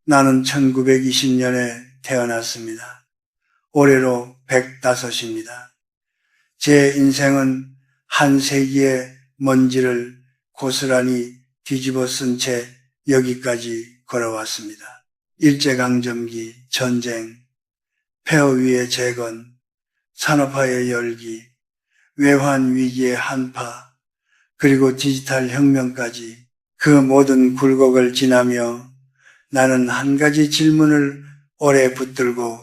나는 1920년에 태어났습니다. 올해로 105입니다. 제 인생은 한 세기의 먼지를 고스란히 뒤집어 쓴 채 여기까지 걸어왔습니다. 일제강점기, 전쟁, 폐허 위의 재건, 산업화의 열기, 외환 위기의 한파, 그리고 디지털 혁명까지 그 모든 굴곡을 지나며 나는 한 가지 질문을 오래 붙들고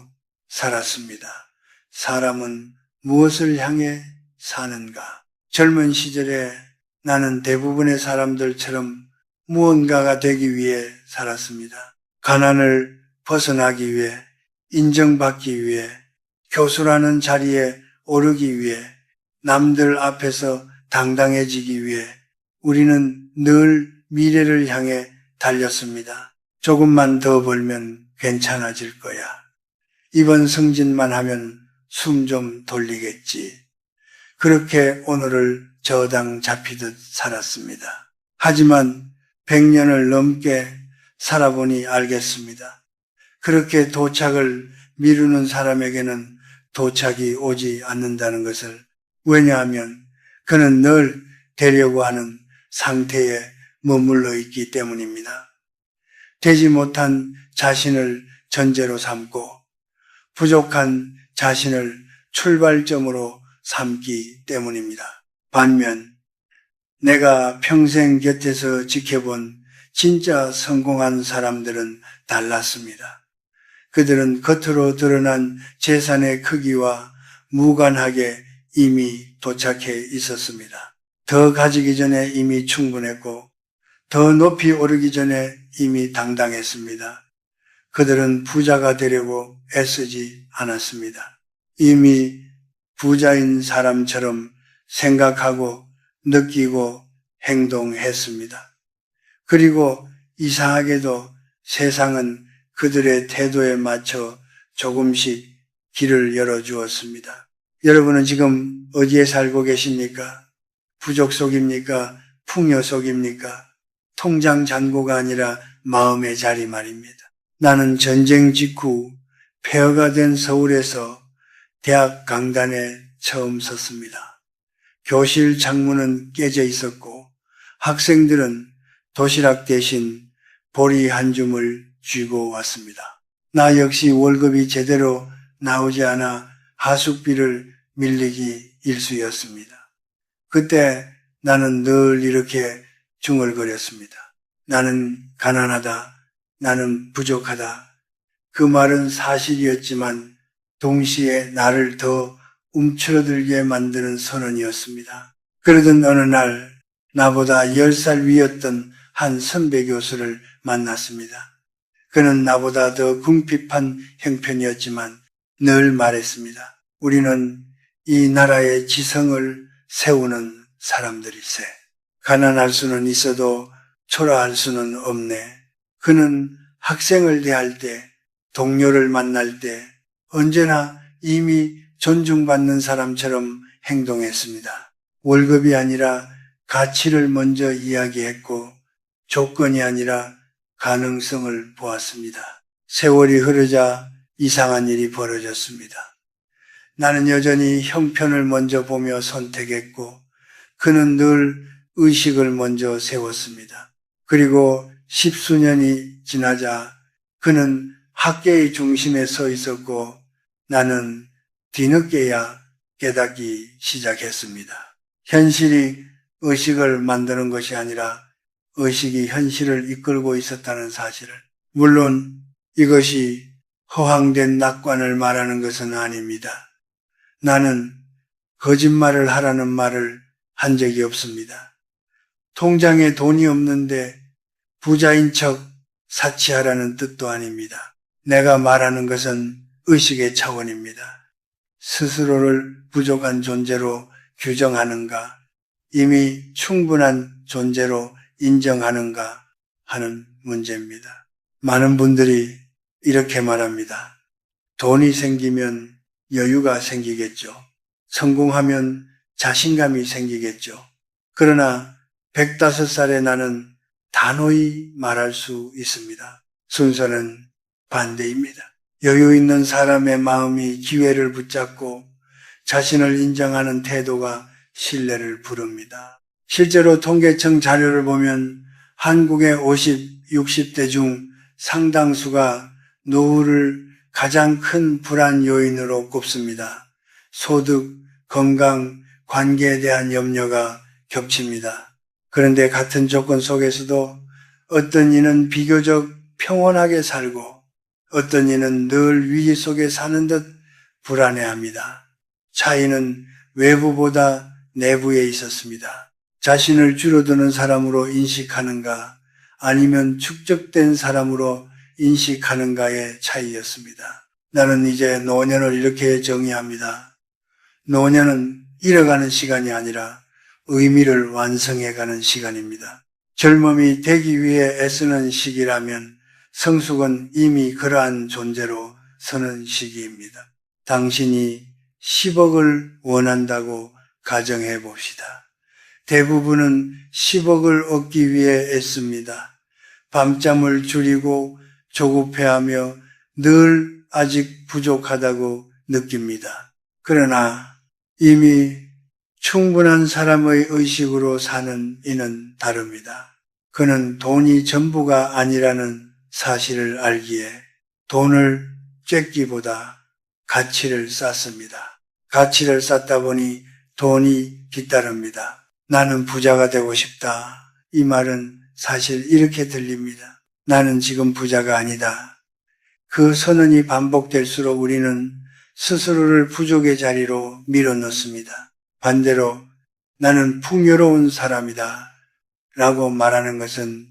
살았습니다. 사람은 무엇을 향해 사는가? 젊은 시절에 나는 대부분의 사람들처럼 무언가가 되기 위해 살았습니다. 가난을 벗어나기 위해, 인정받기 위해, 교수라는 자리에 오르기 위해, 남들 앞에서 당당해지기 위해 우리는 늘 미래를 향해 달렸습니다. 조금만 더 벌면 괜찮아질 거야. 이번 승진만 하면 숨 좀 돌리겠지. 그렇게 오늘을 저당 잡히듯 살았습니다. 하지만 100년을 넘게 살아보니 알겠습니다. 그렇게 도착을 미루는 사람에게는 도착이 오지 않는다는 것을. 왜냐하면 그는 늘 되려고 하는 상태에 머물러 있기 때문입니다. 되지 못한 자신을 전제로 삼고 부족한 자신을 출발점으로 삼기 때문입니다. 반면 내가 평생 곁에서 지켜본 진짜 성공한 사람들은 달랐습니다. 그들은 겉으로 드러난 재산의 크기와 무관하게 이미 도착해 있었습니다. 더 가지기 전에 이미 충분했고 더 높이 오르기 전에 이미 당당했습니다. 그들은 부자가 되려고 애쓰지 않았습니다. 이미 부자인 사람처럼 생각하고 느끼고 행동했습니다. 그리고 이상하게도 세상은 그들의 태도에 맞춰 조금씩 길을 열어주었습니다. 여러분은 지금 어디에 살고 계십니까? 부족 속입니까? 풍요 속입니까? 통장 잔고가 아니라 마음의 자리 말입니다. 나는 전쟁 직후 폐허가 된 서울에서 대학 강단에 처음 섰습니다. 교실 창문은 깨져 있었고 학생들은 도시락 대신 보리 한 줌을 쥐고 왔습니다. 나 역시 월급이 제대로 나오지 않아 하숙비를 밀리기 일쑤였습니다. 그때 나는 늘 이렇게 중얼거렸습니다. 나는 가난하다. 나는 부족하다. 그 말은 사실이었지만 동시에 나를 더 움츠러들게 만드는 선언이었습니다. 그러던 어느 날 나보다 10살 위였던 한 선배 교수를 만났습니다. 그는 나보다 더 궁핍한 형편이었지만 늘 말했습니다. 우리는 이 나라의 지성을 세우는 사람들일세. 가난할 수는 있어도 초라할 수는 없네. 그는 학생을 대할 때, 동료를 만날 때 언제나 이미 존중받는 사람처럼 행동했습니다. 월급이 아니라 가치를 먼저 이야기했고 조건이 아니라 가능성을 보았습니다. 세월이 흐르자 이상한 일이 벌어졌습니다. 나는 여전히 형편을 먼저 보며 선택했고 그는 늘 의식을 먼저 세웠습니다. 그리고 10수년이 지나자 그는 학계의 중심에 서 있었고 나는 뒤늦게야 깨닫기 시작했습니다. 현실이 의식을 만드는 것이 아니라 의식이 현실을 이끌고 있었다는 사실을. 물론 이것이 허황된 낙관을 말하는 것은 아닙니다. 나는 거짓말을 하라는 말을 한 적이 없습니다. 통장에 돈이 없는데 부자인 척 사치하라는 뜻도 아닙니다. 내가 말하는 것은 의식의 차원입니다. 스스로를 부족한 존재로 규정하는가, 이미 충분한 존재로 인정하는가 하는 문제입니다. 많은 분들이 이렇게 말합니다. 돈이 생기면 여유가 생기겠죠. 성공하면 자신감이 생기겠죠. 그러나 105살의 나는 단호히 말할 수 있습니다. 순서는 반대입니다. 여유 있는 사람의 마음이 기회를 붙잡고 자신을 인정하는 태도가 신뢰를 부릅니다. 실제로 통계청 자료를 보면 한국의 50, 60대 중 상당수가 노후를 가장 큰 불안 요인으로 꼽습니다. 소득, 건강, 관계에 대한 염려가 겹칩니다. 그런데 같은 조건 속에서도 어떤 이는 비교적 평온하게 살고 어떤 이는 늘 위기 속에 사는 듯 불안해합니다. 차이는 외부보다 내부에 있었습니다. 자신을 줄어드는 사람으로 인식하는가 아니면 축적된 사람으로 인식하는가의 차이였습니다. 나는 이제 노년을 이렇게 정의합니다. 노년은 잃어가는 시간이 아니라 의미를 완성해가는 시간입니다. 젊음이 되기 위해 애쓰는 시기라면 성숙은 이미 그러한 존재로 서는 시기입니다. 당신이 10억을 원한다고 가정해 봅시다. 대부분은 10억을 얻기 위해 애씁니다. 밤잠을 줄이고 조급해하며 늘 아직 부족하다고 느낍니다. 그러나 이미 충분한 사람의 의식으로 사는 이는 다릅니다. 그는 돈이 전부가 아니라는 사실을 알기에 돈을 쬐기보다 가치를 쌓습니다. 가치를 쌓다 보니 돈이 뒤따릅니다. 나는 부자가 되고 싶다. 이 말은 사실 이렇게 들립니다. 나는 지금 부자가 아니다. 그 선언이 반복될수록 우리는 스스로를 부족의 자리로 밀어넣습니다. 반대로 나는 풍요로운 사람이다 라고 말하는 것은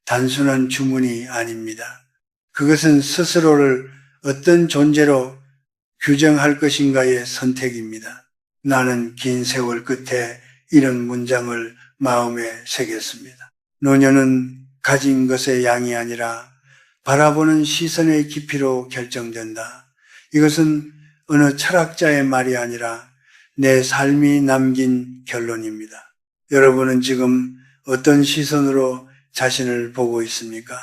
단순한 주문이 아닙니다. 그것은 스스로를 어떤 존재로 규정할 것인가의 선택입니다. 나는 긴 세월 끝에 이런 문장을 마음에 새겼습니다. 노년은 가진 것의 양이 아니라 바라보는 시선의 깊이로 결정된다. 이것은 어느 철학자의 말이 아니라 내 삶이 남긴 결론입니다. 여러분은 지금 어떤 시선으로 자신을 보고 있습니까?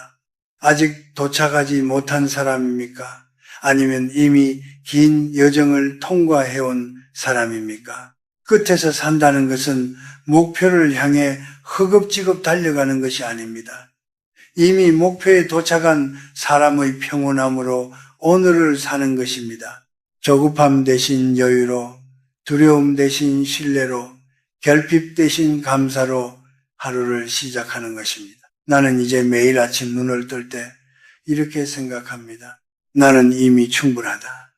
아직 도착하지 못한 사람입니까? 아니면 이미 긴 여정을 통과해온 사람입니까? 끝에서 산다는 것은 목표를 향해 허겁지겁 달려가는 것이 아닙니다. 이미 목표에 도착한 사람의 평온함으로 오늘을 사는 것입니다. 조급함 대신 여유로, 두려움 대신 신뢰로, 결핍 대신 감사로 하루를 시작하는 것입니다. 나는 이제 매일 아침 눈을 뜰 때 이렇게 생각합니다. 나는 이미 충분하다.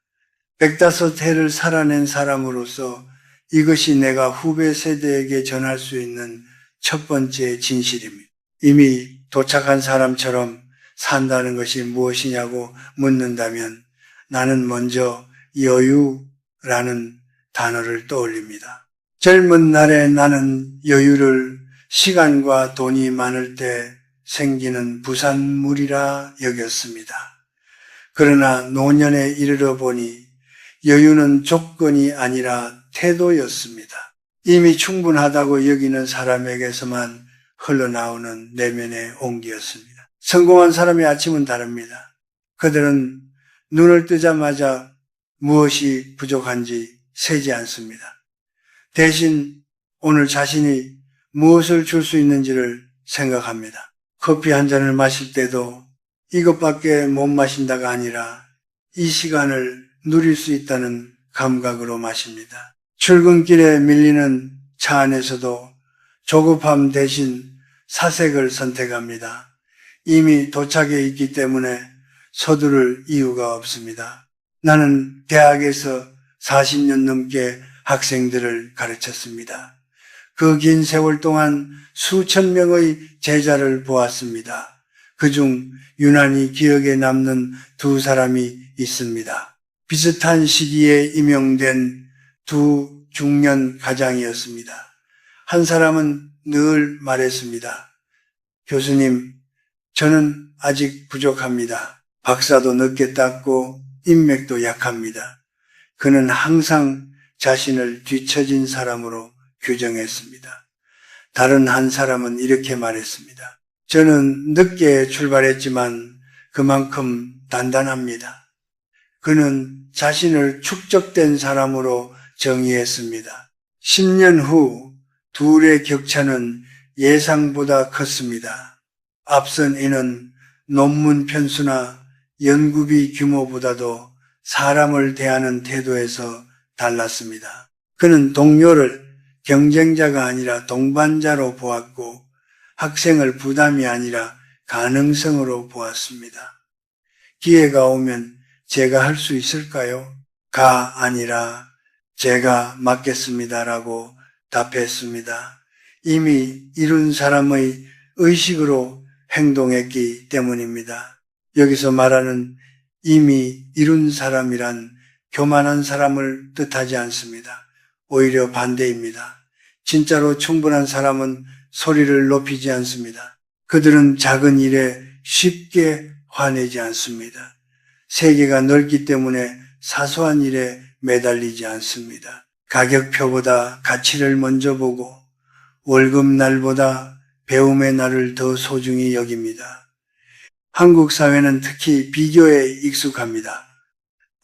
105해를 살아낸 사람으로서 이것이 내가 후배 세대에게 전할 수 있는 첫 번째 진실입니다. 이미 도착한 사람처럼 산다는 것이 무엇이냐고 묻는다면 나는 먼저 여유라는 단어를 떠올립니다. 젊은 날에 나는 여유를 시간과 돈이 많을 때 생기는 부산물이라 여겼습니다. 그러나 노년에 이르러 보니 여유는 조건이 아니라 태도였습니다. 이미 충분하다고 여기는 사람에게서만 흘러나오는 내면의 온기였습니다. 성공한 사람의 아침은 다릅니다. 그들은 눈을 뜨자마자 무엇이 부족한지 세지 않습니다. 대신 오늘 자신이 무엇을 줄 수 있는지를 생각합니다. 커피 한 잔을 마실 때도 이것밖에 못 마신다가 아니라 이 시간을 누릴 수 있다는 감각으로 마십니다. 출근길에 밀리는 차 안에서도 조급함 대신 사색을 선택합니다. 이미 도착해 있기 때문에 서두를 이유가 없습니다. 나는 대학에서 40년 넘게 학생들을 가르쳤습니다. 그 긴 세월 동안 수천 명의 제자를 보았습니다. 그중 유난히 기억에 남는 두 사람이 있습니다. 비슷한 시기에 임용된 두 중년 가장이었습니다. 한 사람은 늘 말했습니다. 교수님, 저는 아직 부족합니다. 박사도 늦게 땄고 인맥도 약합니다. 그는 항상 자신을 뒤처진 사람으로 규정했습니다. 다른 한 사람은 이렇게 말했습니다. 저는 늦게 출발했지만 그만큼 단단합니다. 그는 자신을 축적된 사람으로 정의했습니다. 10년 후 둘의 격차는 예상보다 컸습니다. 앞선 이는 논문 편수나 연구비 규모보다도 사람을 대하는 태도에서 달랐습니다. 그는 동료를 경쟁자가 아니라 동반자로 보았고 학생을 부담이 아니라 가능성으로 보았습니다. 기회가 오면 제가 할 수 있을까요? 가 아니라 제가 맡겠습니다라고 답했습니다. 이미 이룬 사람의 의식으로 행동했기 때문입니다. 여기서 말하는 이미 이룬 사람이란 교만한 사람을 뜻하지 않습니다. 오히려 반대입니다. 진짜로 충분한 사람은 소리를 높이지 않습니다. 그들은 작은 일에 쉽게 화내지 않습니다. 세계가 넓기 때문에 사소한 일에 매달리지 않습니다. 가격표보다 가치를 먼저 보고 월급날보다 배움의 날을 더 소중히 여깁니다. 한국 사회는 특히 비교에 익숙합니다.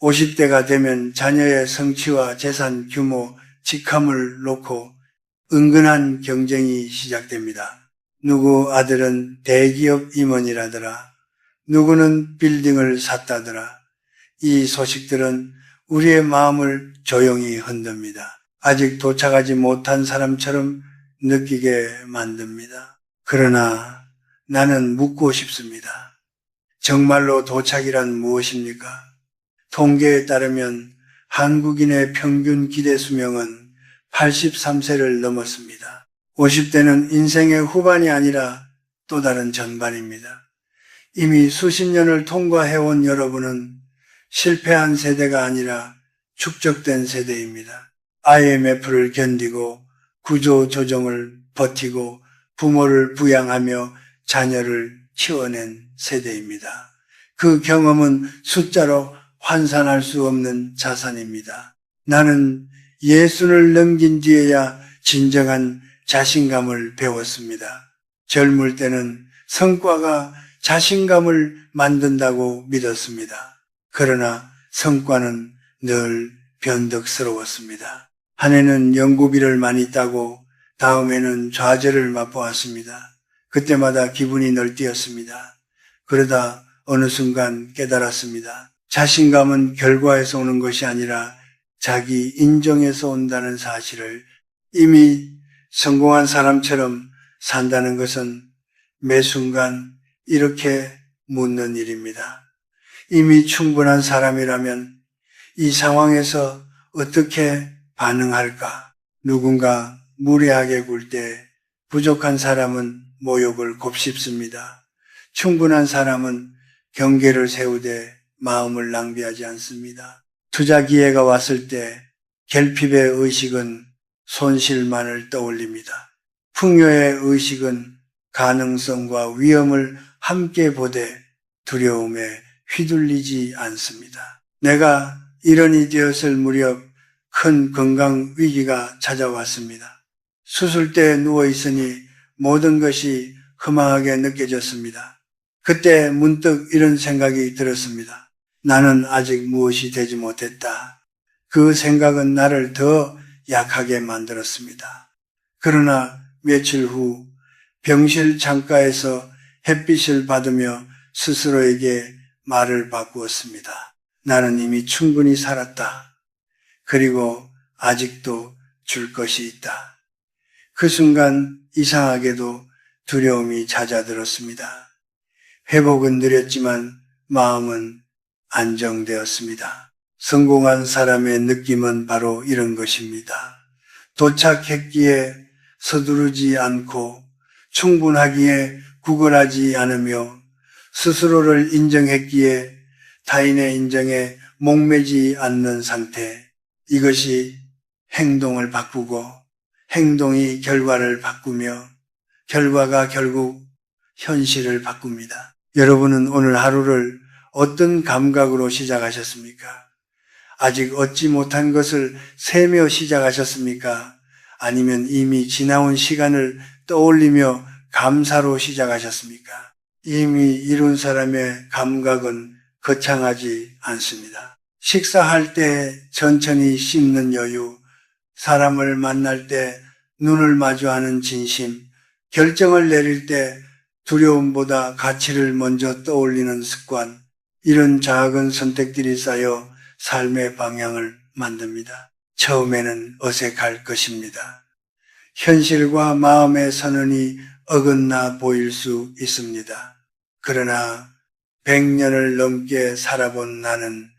50대가 되면 자녀의 성취와 재산 규모, 직함을 놓고 은근한 경쟁이 시작됩니다. 누구 아들은 대기업 임원이라더라. 누구는 빌딩을 샀다더라. 이 소식들은 우리의 마음을 조용히 흔듭니다. 아직 도착하지 못한 사람처럼 느끼게 만듭니다. 그러나 나는 묻고 싶습니다. 정말로 도착이란 무엇입니까? 통계에 따르면 한국인의 평균 기대 수명은 83세를 넘었습니다. 50대는 인생의 후반이 아니라 또 다른 전반입니다. 이미 수십 년을 통과해온 여러분은 실패한 세대가 아니라 축적된 세대입니다. IMF를 견디고 구조조정을 버티고 부모를 부양하며 자녀를 키워낸 세대입니다. 그 경험은 숫자로 환산할 수 없는 자산입니다. 나는 예순을 넘긴 뒤에야 진정한 자신감을 배웠습니다. 젊을 때는 성과가 자신감을 만든다고 믿었습니다. 그러나 성과는 늘 변덕스러웠습니다. 한 해는 연구비를 많이 따고 다음에는 좌절을 맛보았습니다. 그때마다 기분이 널뛰었습니다. 그러다 어느 순간 깨달았습니다. 자신감은 결과에서 오는 것이 아니라 자기 인정에서 온다는 사실을. 이미 성공한 사람처럼 산다는 것은 매 순간 이렇게 묻는 일입니다. 이미 충분한 사람이라면 이 상황에서 어떻게 반응할까? 누군가 무례하게 굴 때 부족한 사람은 모욕을 곱씹습니다. 충분한 사람은 경계를 세우되 마음을 낭비하지 않습니다. 투자 기회가 왔을 때 결핍의 의식은 손실만을 떠올립니다. 풍요의 의식은 가능성과 위험을 함께 보되 두려움에 휘둘리지 않습니다. 내가 일원이 되었을 무렵 큰 건강 위기가 찾아왔습니다. 수술대에 누워 있으니 모든 것이 허망하게 느껴졌습니다. 그때 문득 이런 생각이 들었습니다. 나는 아직 무엇이 되지 못했다. 그 생각은 나를 더 약하게 만들었습니다. 그러나 며칠 후 병실 창가에서 햇빛을 받으며 스스로에게 말을 바꾸었습니다. 나는 이미 충분히 살았다. 그리고 아직도 줄 것이 있다. 그 순간 이상하게도 두려움이 잦아들었습니다. 회복은 느렸지만 마음은 안정되었습니다. 성공한 사람의 느낌은 바로 이런 것입니다. 도착했기에 서두르지 않고 충분하기에 구걸하지 않으며 스스로를 인정했기에 타인의 인정에 목매지 않는 상태. 이것이 행동을 바꾸고 행동이 결과를 바꾸며 결과가 결국 현실을 바꿉니다. 여러분은 오늘 하루를 어떤 감각으로 시작하셨습니까? 아직 얻지 못한 것을 세며 시작하셨습니까? 아니면 이미 지나온 시간을 떠올리며 감사로 시작하셨습니까? 이미 이룬 사람의 감각은 거창하지 않습니다. 식사할 때 천천히 씹는 여유, 사람을 만날 때 눈을 마주하는 진심, 결정을 내릴 때 두려움보다 가치를 먼저 떠올리는 습관, 이런 작은 선택들이 쌓여 삶의 방향을 만듭니다. 처음에는 어색할 것입니다. 현실과 마음의 선언이 어긋나 보일 수 있습니다. 그러나 100년을 넘게 살아본 나는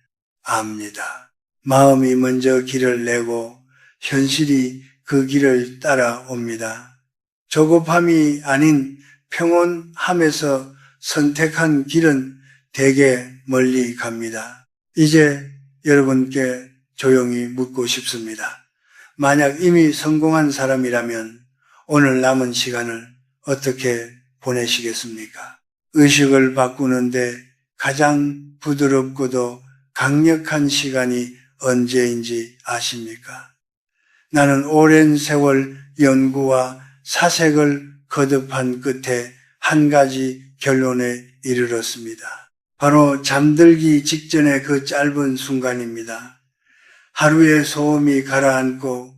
압니다. 마음이 먼저 길을 내고 현실이 그 길을 따라옵니다. 조급함이 아닌 평온함에서 선택한 길은 되게 멀리 갑니다. 이제 여러분께 조용히 묻고 싶습니다. 만약 이미 성공한 사람이라면 오늘 남은 시간을 어떻게 보내시겠습니까? 의식을 바꾸는데 가장 부드럽고도 강력한 시간이 언제인지 아십니까? 나는 오랜 세월 연구와 사색을 거듭한 끝에 한 가지 결론에 이르렀습니다. 바로 잠들기 직전의 그 짧은 순간입니다. 하루의 소음이 가라앉고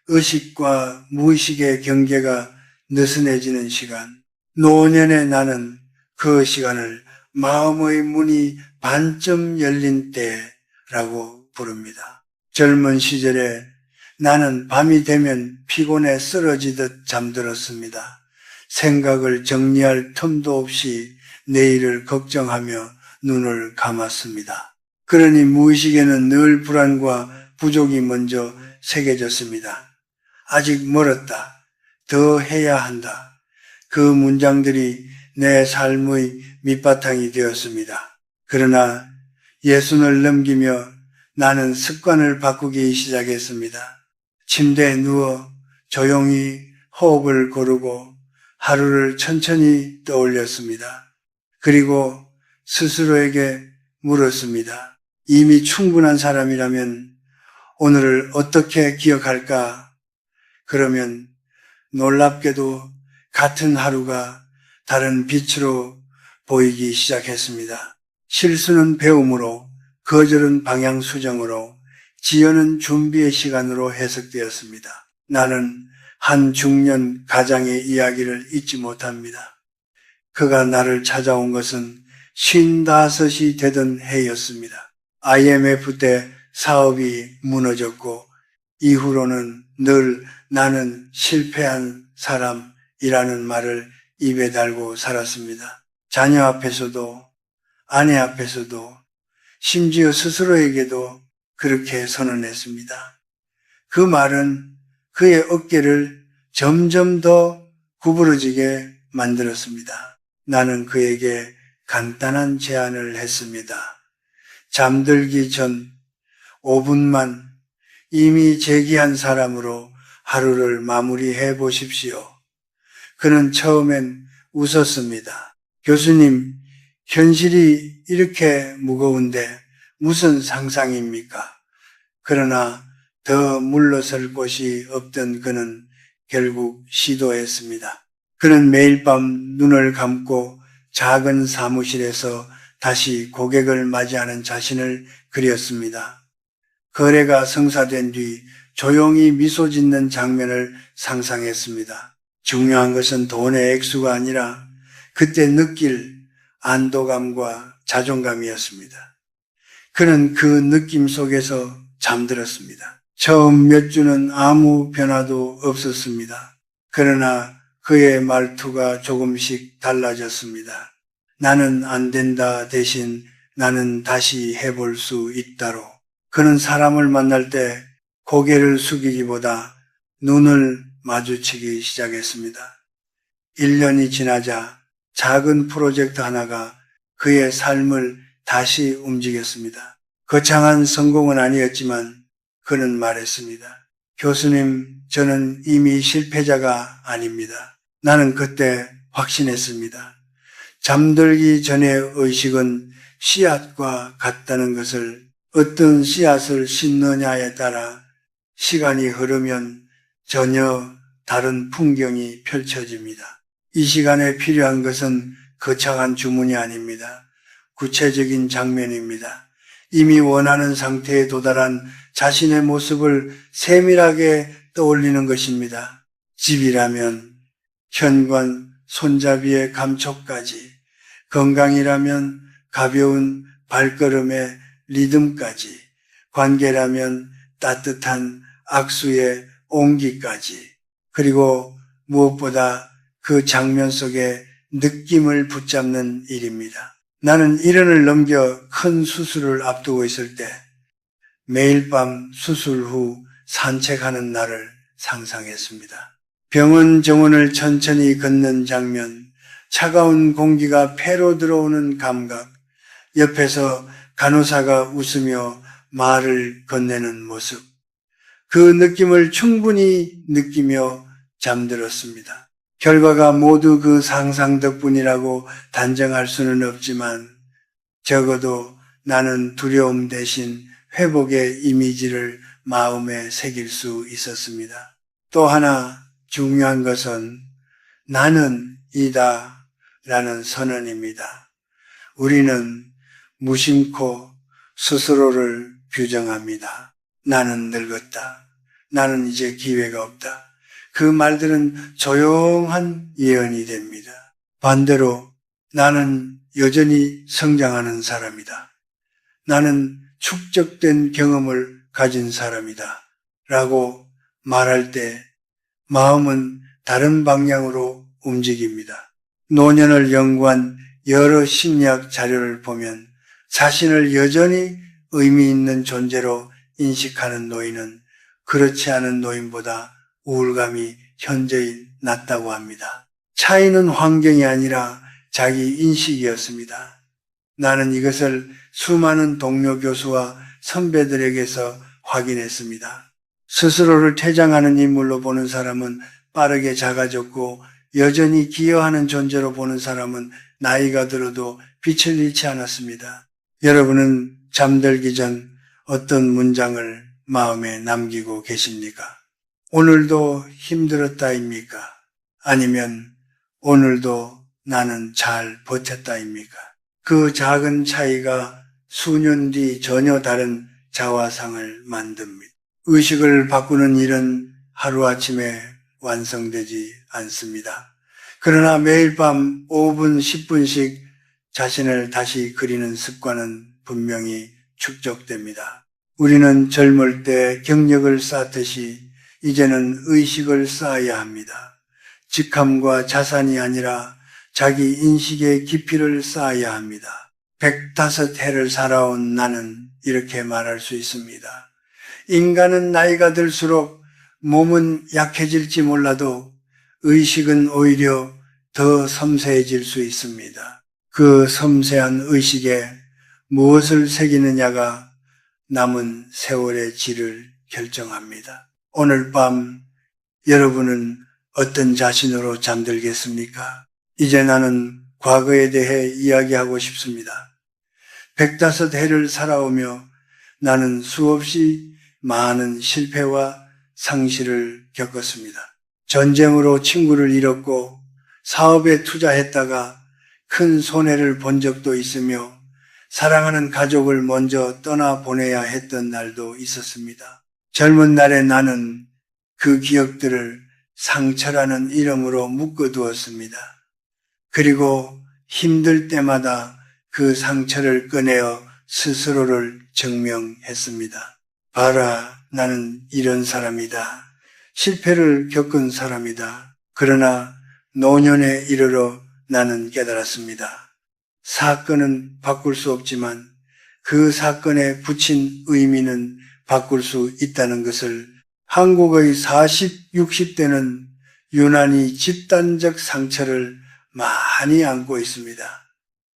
의식과 무의식의 경계가 느슨해지는 시간. 노년의 나는 그 시간을 마음의 문이 반쯤 열린 때라고 부릅니다. 젊은 시절에 나는 밤이 되면 피곤해 쓰러지듯 잠들었습니다. 생각을 정리할 틈도 없이 내일을 걱정하며 눈을 감았습니다. 그러니 무의식에는 늘 불안과 부족이 먼저 새겨졌습니다. 아직 멀었다. 더 해야 한다. 그 문장들이 내 삶의 밑바탕이 되었습니다. 그러나 예순을 넘기며 나는 습관을 바꾸기 시작했습니다. 침대에 누워 조용히 호흡을 고르고 하루를 천천히 떠올렸습니다. 그리고 스스로에게 물었습니다. 이미 충분한 사람이라면 오늘을 어떻게 기억할까? 그러면 놀랍게도 같은 하루가 다른 빛으로 보이기 시작했습니다. 실수는 배움으로, 거절은 방향 수정으로, 지연은 준비의 시간으로 해석되었습니다. 나는 한 중년 가장의 이야기를 잊지 못합니다. 그가 나를 찾아온 것은 55이 되던 해였습니다. IMF 때 사업이 무너졌고 이후로는 늘 나는 실패한 사람이라는 말을 입에 달고 살았습니다. 자녀 앞에서도 아내 앞에서도 심지어 스스로에게도 그렇게 선언했습니다. 그 말은 그의 어깨를 점점 더 구부러지게 만들었습니다. 나는 그에게 간단한 제안을 했습니다. 잠들기 전 5분만 이미 제기한 사람으로 하루를 마무리해 보십시오. 그는 처음엔 웃었습니다. 교수님, 현실이 이렇게 무거운데 무슨 상상입니까? 그러나 더 물러설 곳이 없던 그는 결국 시도했습니다. 그는 매일 밤 눈을 감고 작은 사무실에서 다시 고객을 맞이하는 자신을 그렸습니다. 거래가 성사된 뒤 조용히 미소 짓는 장면을 상상했습니다. 중요한 것은 돈의 액수가 아니라 그때 느낄 안도감과 자존감이었습니다. 그는 그 느낌 속에서 잠들었습니다. 처음 몇 주는 아무 변화도 없었습니다. 그러나 그의 말투가 조금씩 달라졌습니다. 나는 안 된다 대신 나는 다시 해볼 수 있다로. 그는 사람을 만날 때 고개를 숙이기보다 눈을 마주치기 시작했습니다. 1년이 지나자 작은 프로젝트 하나가 그의 삶을 다시 움직였습니다. 거창한 성공은 아니었지만 그는 말했습니다. 교수님, 저는 이미 실패자가 아닙니다. 나는 그때 확신했습니다. 잠들기 전의 의식은 씨앗과 같다는 것을, 어떤 씨앗을 심느냐에 따라 시간이 흐르면 전혀 다른 풍경이 펼쳐집니다. 이 시간에 필요한 것은 거창한 주문이 아닙니다. 구체적인 장면입니다. 이미 원하는 상태에 도달한 자신의 모습을 세밀하게 떠올리는 것입니다. 집이라면 현관, 손잡이의 감촉까지, 건강이라면 가벼운 발걸음의 리듬까지, 관계라면 따뜻한 악수의 온기까지, 그리고 무엇보다 그 장면 속에 느낌을 붙잡는 일입니다. 나는 1년을 넘겨 큰 수술을 앞두고 있을 때 매일 밤 수술 후 산책하는 날을 상상했습니다. 병원 정원을 천천히 걷는 장면, 차가운 공기가 폐로 들어오는 감각, 옆에서 간호사가 웃으며 말을 건네는 모습, 그 느낌을 충분히 느끼며 잠들었습니다. 결과가 모두 그 상상 덕분이라고 단정할 수는 없지만 적어도 나는 두려움 대신 회복의 이미지를 마음에 새길 수 있었습니다. 또 하나 중요한 것은 나는 이다 라는 선언입니다. 우리는 무심코 스스로를 규정합니다. 나는 늙었다. 나는 이제 기회가 없다. 그 말들은 조용한 예언이 됩니다. 반대로 나는 여전히 성장하는 사람이다. 나는 축적된 경험을 가진 사람이다. 라고 말할 때 마음은 다른 방향으로 움직입니다. 노년을 연구한 여러 심리학 자료를 보면 자신을 여전히 의미 있는 존재로 인식하는 노인은 그렇지 않은 노인보다 우울감이 현저히 낮다고 합니다. 차이는 환경이 아니라 자기 인식이었습니다. 나는 이것을 수많은 동료 교수와 선배들에게서 확인했습니다. 스스로를 퇴장하는 인물로 보는 사람은 빠르게 작아졌고 여전히 기여하는 존재로 보는 사람은 나이가 들어도 빛을 잃지 않았습니다. 여러분은 잠들기 전 어떤 문장을 마음에 남기고 계십니까? 오늘도 힘들었다입니까? 아니면 오늘도 나는 잘 버텼다입니까? 그 작은 차이가 수년 뒤 전혀 다른 자화상을 만듭니다. 의식을 바꾸는 일은 하루아침에 완성되지 않습니다. 그러나 매일 밤 5분, 10분씩 자신을 다시 그리는 습관은 분명히 축적됩니다. 우리는 젊을 때 경력을 쌓듯이 이제는 의식을 쌓아야 합니다. 직함과 자산이 아니라 자기 인식의 깊이를 쌓아야 합니다. 105해를 살아온 나는 이렇게 말할 수 있습니다. 인간은 나이가 들수록 몸은 약해질지 몰라도 의식은 오히려 더 섬세해질 수 있습니다. 그 섬세한 의식에 무엇을 새기느냐가 남은 세월의 질을 결정합니다. 오늘 밤 여러분은 어떤 자신으로 잠들겠습니까? 이제 나는 과거에 대해 이야기하고 싶습니다. 105해를 살아오며 나는 수없이 많은 실패와 상실을 겪었습니다. 전쟁으로 친구를 잃었고 사업에 투자했다가 큰 손해를 본 적도 있으며 사랑하는 가족을 먼저 떠나보내야 했던 날도 있었습니다. 젊은 날의 나는 그 기억들을 상처라는 이름으로 묶어두었습니다. 그리고 힘들 때마다 그 상처를 꺼내어 스스로를 증명했습니다. 봐라, 나는 이런 사람이다. 실패를 겪은 사람이다. 그러나 노년에 이르러 나는 깨달았습니다. 사건은 바꿀 수 없지만 그 사건에 붙인 의미는 바꿀 수 있다는 것을 한국의 40, 60대는 유난히 집단적 상처를 많이 안고 있습니다.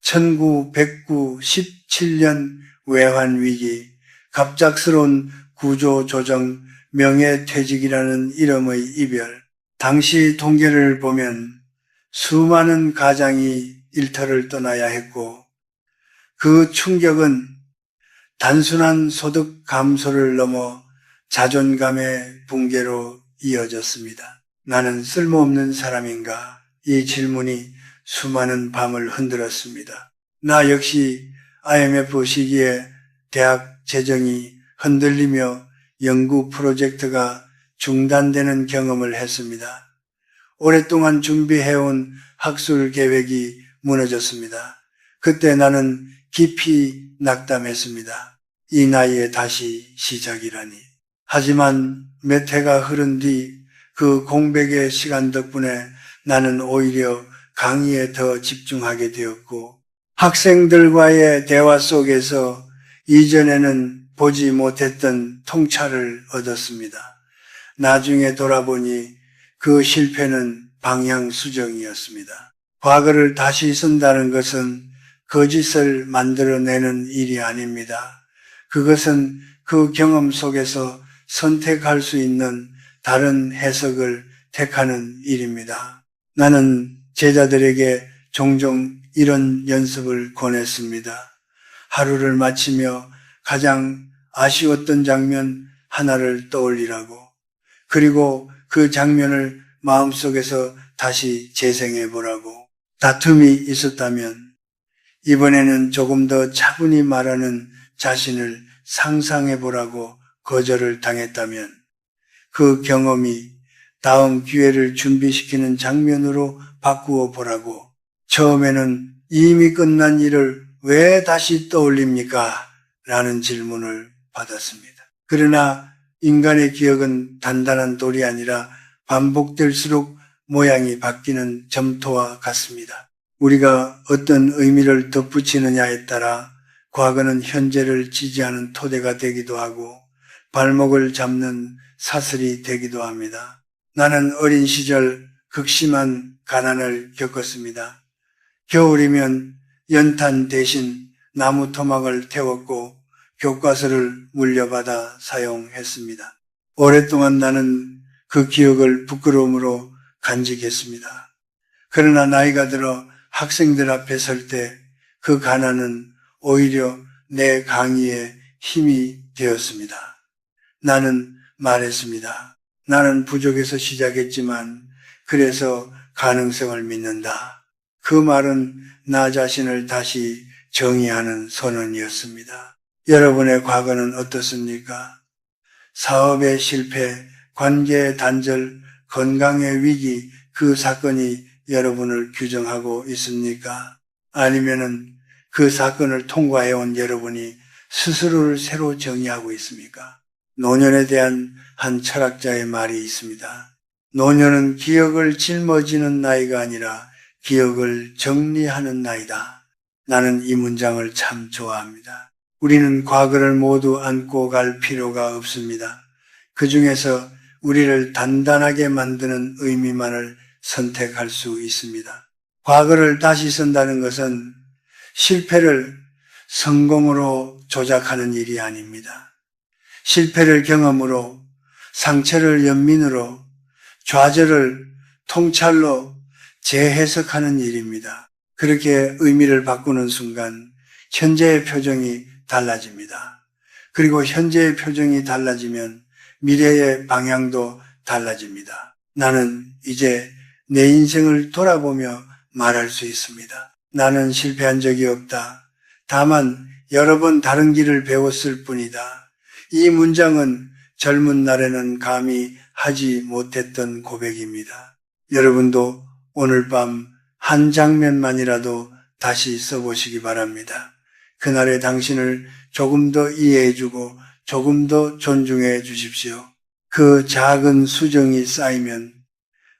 1917년 외환위기, 갑작스러운 구조조정, 명예퇴직이라는 이름의 이별, 당시 통계를 보면 수많은 가장이 일터를 떠나야 했고 그 충격은 단순한 소득 감소를 넘어 자존감의 붕괴로 이어졌습니다. 나는 쓸모없는 사람인가? 이 질문이 수많은 밤을 흔들었습니다. 나 역시 IMF 시기에 대학 재정이 흔들리며 연구 프로젝트가 중단되는 경험을 했습니다. 오랫동안 준비해온 학술 계획이 무너졌습니다. 그때 나는 깊이 낙담했습니다. 이 나이에 다시 시작이라니. 하지만 몇 해가 흐른 뒤 그 공백의 시간 덕분에 나는 오히려 강의에 더 집중하게 되었고 학생들과의 대화 속에서 이전에는 보지 못했던 통찰을 얻었습니다. 나중에 돌아보니 그 실패는 방향 수정이었습니다. 과거를 다시 쓴다는 것은 거짓을 만들어내는 일이 아닙니다. 그것은 그 경험 속에서 선택할 수 있는 다른 해석을 택하는 일입니다. 나는 제자들에게 종종 이런 연습을 권했습니다. 하루를 마치며 가장 아쉬웠던 장면 하나를 떠올리라고. 그리고 그 장면을 마음속에서 다시 재생해 보라고. 다툼이 있었다면 이번에는 조금 더 차분히 말하는 자신을 상상해 보라고 거절을 당했다면 그 경험이 다음 기회를 준비시키는 장면으로 바꾸어 보라고. 처음에는 이미 끝난 일을 왜 다시 떠올립니까? 라는 질문을 받았습니다. 그러나 인간의 기억은 단단한 돌이 아니라 반복될수록 모양이 바뀌는 점토와 같습니다. 우리가 어떤 의미를 덧붙이느냐에 따라 과거는 현재를 지지하는 토대가 되기도 하고 발목을 잡는 사슬이 되기도 합니다. 나는 어린 시절 극심한 가난을 겪었습니다. 겨울이면 연탄 대신 나무 토막을 태웠고 교과서를 물려받아 사용했습니다. 오랫동안 나는 그 기억을 부끄러움으로 간직했습니다. 그러나 나이가 들어 학생들 앞에 설 때 그 가난은 오히려 내 강의에 힘이 되었습니다. 나는 말했습니다. 나는 부족해서 시작했지만 그래서 가능성을 믿는다. 그 말은 나 자신을 다시 정의하는 선언이었습니다. 여러분의 과거는 어떻습니까? 사업의 실패, 관계의 단절, 건강의 위기, 그 사건이 여러분을 규정하고 있습니까? 아니면은 그 사건을 통과해온 여러분이 스스로를 새로 정의하고 있습니까? 노년에 대한 한 철학자의 말이 있습니다. 노년은 기억을 짊어지는 나이가 아니라 기억을 정리하는 나이다. 나는 이 문장을 참 좋아합니다. 우리는 과거를 모두 안고 갈 필요가 없습니다. 그 중에서 우리를 단단하게 만드는 의미만을 선택할 수 있습니다. 과거를 다시 쓴다는 것은 실패를 성공으로 조작하는 일이 아닙니다. 실패를 경험으로, 상처를 연민으로, 좌절을 통찰로 재해석하는 일입니다. 그렇게 의미를 바꾸는 순간 현재의 표정이 달라집니다. 그리고 현재의 표정이 달라지면 미래의 방향도 달라집니다. 나는 이제 내 인생을 돌아보며 말할 수 있습니다. 나는 실패한 적이 없다. 다만 여러 번 다른 길을 배웠을 뿐이다. 이 문장은 젊은 날에는 감히 하지 못했던 고백입니다. 여러분도 오늘 밤 한 장면만이라도 다시 써보시기 바랍니다. 그날의 당신을 조금 더 이해해주고 조금 더 존중해 주십시오. 그 작은 수정이 쌓이면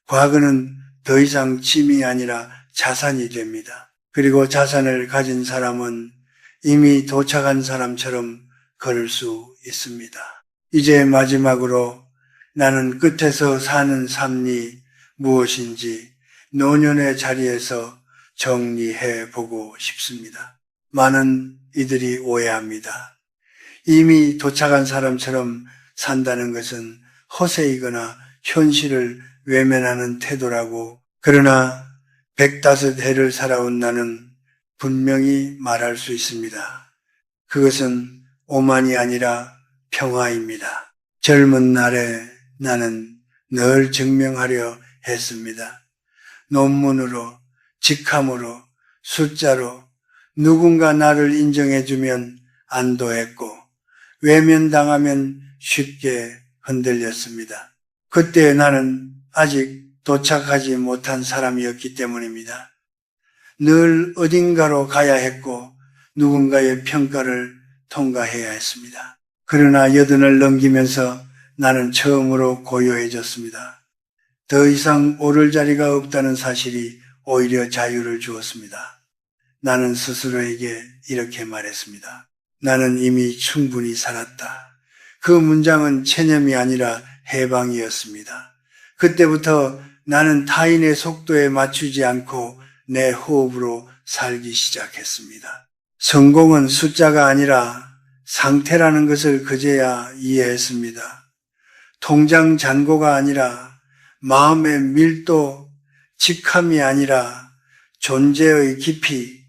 과거는 더 이상 짐이 아니라 자산이 됩니다. 그리고 자산을 가진 사람은 이미 도착한 사람처럼 걸을 수 있습니다. 이제 마지막으로 나는 끝에서 사는 삶이 무엇인지 노년의 자리에서 정리해 보고 싶습니다. 많은 이들이 오해합니다. 이미 도착한 사람처럼 산다는 것은 허세이거나 현실을 외면하는 태도라고. 그러나 105해를 살아온 나는 분명히 말할 수 있습니다. 그것은 오만이 아니라 평화입니다. 젊은 날에 나는 늘 증명하려 했습니다. 논문으로, 직함으로, 숫자로 누군가 나를 인정해주면 안도했고 외면당하면 쉽게 흔들렸습니다. 그때 나는 아직 도착하지 못한 사람이었기 때문입니다. 늘 어딘가로 가야 했고 누군가의 평가를 통과해야 했습니다. 그러나 여든을 넘기면서 나는 처음으로 고요해졌습니다. 더 이상 오를 자리가 없다는 사실이 오히려 자유를 주었습니다. 나는 스스로에게 이렇게 말했습니다. 나는 이미 충분히 살았다. 그 문장은 체념이 아니라 해방이었습니다. 그때부터 나는 타인의 속도에 맞추지 않고 내 호흡으로 살기 시작했습니다. 성공은 숫자가 아니라 상태라는 것을 그제야 이해했습니다. 통장 잔고가 아니라 마음의 밀도, 직함이 아니라 존재의 깊이,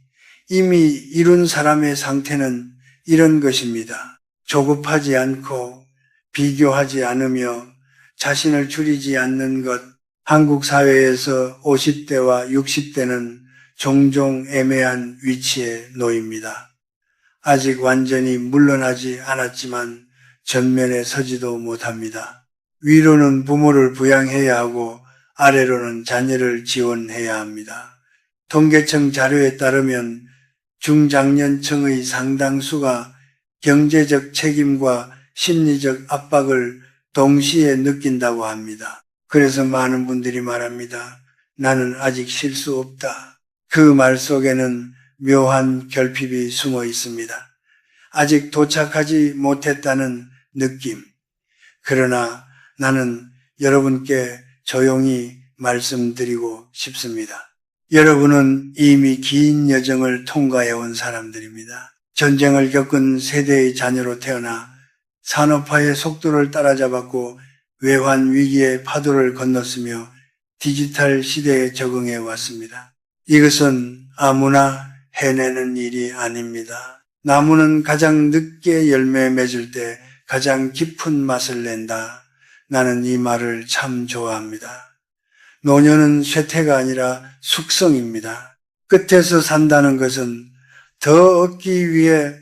이미 이룬 사람의 상태는 이런 것입니다. 조급하지 않고 비교하지 않으며 자신을 줄이지 않는 것. 한국 사회에서 50대와 60대는 종종 애매한 위치에 놓입니다. 아직 완전히 물러나지 않았지만 전면에 서지도 못합니다. 위로는 부모를 부양해야 하고 아래로는 자녀를 지원해야 합니다. 통계청 자료에 따르면 중장년층의 상당수가 경제적 책임과 심리적 압박을 동시에 느낀다고 합니다. 그래서 많은 분들이 말합니다. 나는 아직 쉴 수 없다. 그 말 속에는 묘한 결핍이 숨어 있습니다. 아직 도착하지 못했다는 느낌. 그러나 나는 여러분께 조용히 말씀드리고 싶습니다. 여러분은 이미 긴 여정을 통과해 온 사람들입니다. 전쟁을 겪은 세대의 자녀로 태어나 산업화의 속도를 따라잡았고 외환 위기의 파도를 건넜으며 디지털 시대에 적응해 왔습니다. 이것은 아무나 해내는 일이 아닙니다. 나무는 가장 늦게 열매 맺을 때 가장 깊은 맛을 낸다. 나는 이 말을 참 좋아합니다. 노년은 쇠퇴가 아니라 숙성입니다. 끝에서 산다는 것은 더 얻기 위해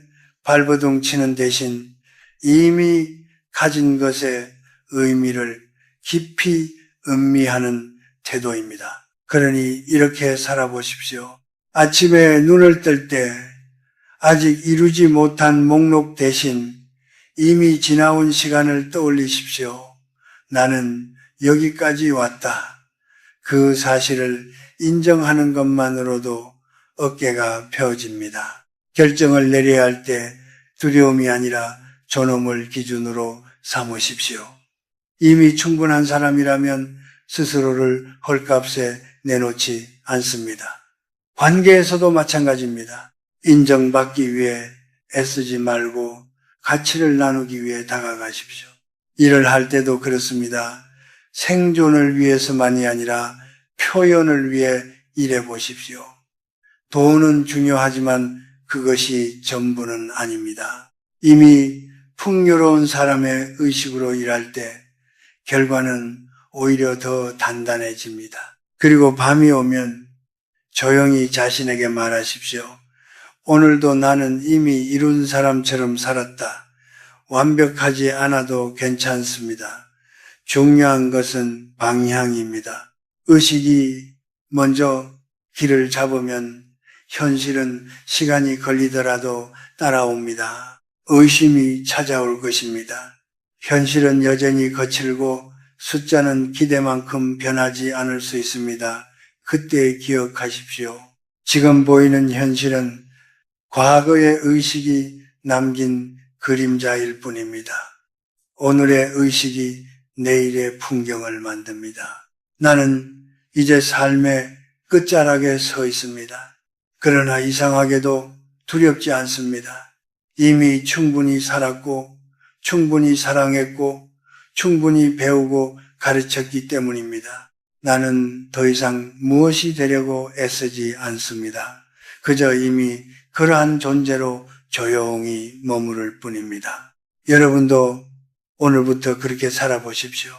발버둥 치는 대신 이미 가진 것의 의미를 깊이 음미하는 태도입니다. 그러니 이렇게 살아보십시오. 아침에 눈을 뜰 때 아직 이루지 못한 목록 대신 이미 지나온 시간을 떠올리십시오. 나는 여기까지 왔다. 그 사실을 인정하는 것만으로도 어깨가 펴집니다. 결정을 내려야 할 때 두려움이 아니라 존엄을 기준으로 삼으십시오. 이미 충분한 사람이라면 스스로를 헐값에 내놓지 않습니다. 관계에서도 마찬가지입니다. 인정받기 위해 애쓰지 말고 가치를 나누기 위해 다가가십시오. 일을 할 때도 그렇습니다. 생존을 위해서만이 아니라 표현을 위해 일해 보십시오. 돈은 중요하지만 그것이 전부는 아닙니다. 이미 풍요로운 사람의 의식으로 일할 때 결과는 오히려 더 단단해집니다. 그리고 밤이 오면 조용히 자신에게 말하십시오. 오늘도 나는 이미 이룬 사람처럼 살았다. 완벽하지 않아도 괜찮습니다. 중요한 것은 방향입니다. 의식이 먼저 길을 잡으면 현실은 시간이 걸리더라도 따라옵니다. 의심이 찾아올 것입니다. 현실은 여전히 거칠고 숫자는 기대만큼 변하지 않을 수 있습니다. 그때 기억하십시오. 지금 보이는 현실은 과거의 의식이 남긴 그림자일 뿐입니다. 오늘의 의식이 내일의 풍경을 만듭니다. 나는 이제 삶의 끝자락에 서 있습니다. 그러나 이상하게도 두렵지 않습니다. 이미 충분히 살았고 충분히 사랑했고 충분히 배우고 가르쳤기 때문입니다. 나는 더 이상 무엇이 되려고 애쓰지 않습니다. 그저 이미 그러한 존재로 조용히 머무를 뿐입니다. 여러분도 오늘부터 그렇게 살아보십시오.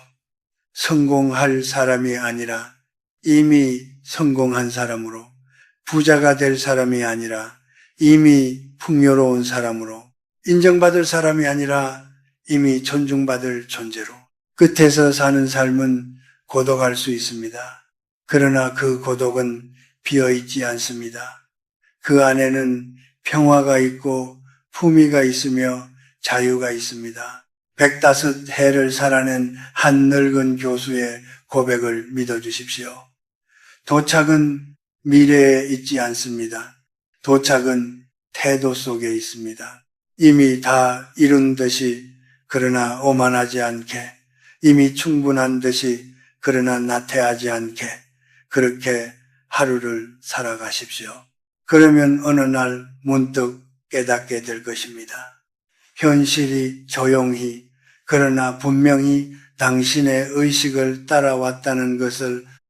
성공할 사람이 아니라 이미 성공한 사람으로 부자가 될 사람이 아니라 이미 풍요로운 사람으로, 인정받을 사람이 아니라 이미 존중받을 존재로 끝에서 사는 삶은 고독할 수 있습니다. 그러나 그 고독은 비어있지 않습니다. 그 안에는 평화가 있고 품위가 있으며 자유가 있습니다. 105해를 살아낸 한 늙은 교수의 고백을 믿어주십시오. 도착은 미래에 있지 않습니다. 도착은 태도 속에 있습니다. 이미 다 이룬 듯이 그러나 오만하지 않게, 이미 충분한 듯이 그러나 나태하지 않게 그렇게 하루를 살아가십시오. 그러면 어느 날 문득 깨닫게 될 것입니다. 현실이 조용히 그러나 분명히 당신의 의식을 따라왔다는 것을